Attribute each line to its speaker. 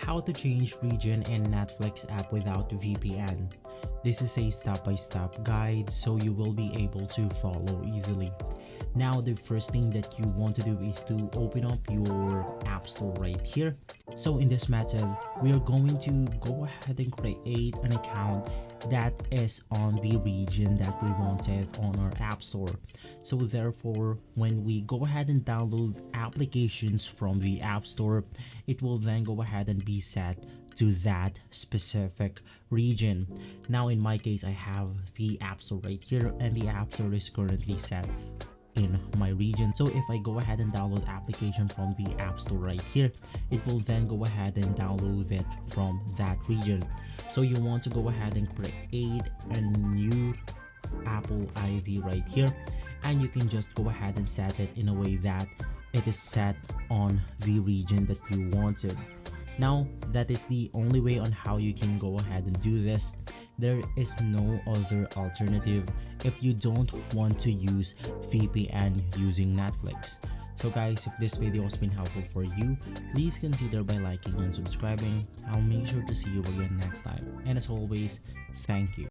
Speaker 1: How to change region in Netflix app without VPN. This is a step-by-step guide so you will be able to follow easily. Now the first thing that you want to do is to open up your app store right here. So in this method, we are going to go ahead and create an account that is on the region that we wanted on our app store. So therefore, when we go ahead and download applications from the app store, it will then go ahead and be set to that specific region. Now in my case, I have the app store right here, and the app store is currently set in my region. So if I go ahead and download application from the app store right here, it will then go ahead and download it from that region. So you want to go ahead and create a new Apple ID right here, and you can just go ahead and set it in a way that it is set on the region that you wanted. Now that is the only way on how you can go ahead and do this. There is no other alternative if you don't want to use VPN using Netflix. So guys, if this video has been helpful for you, please consider by liking and subscribing. I'll make sure to see you again next time. And as always, thank you.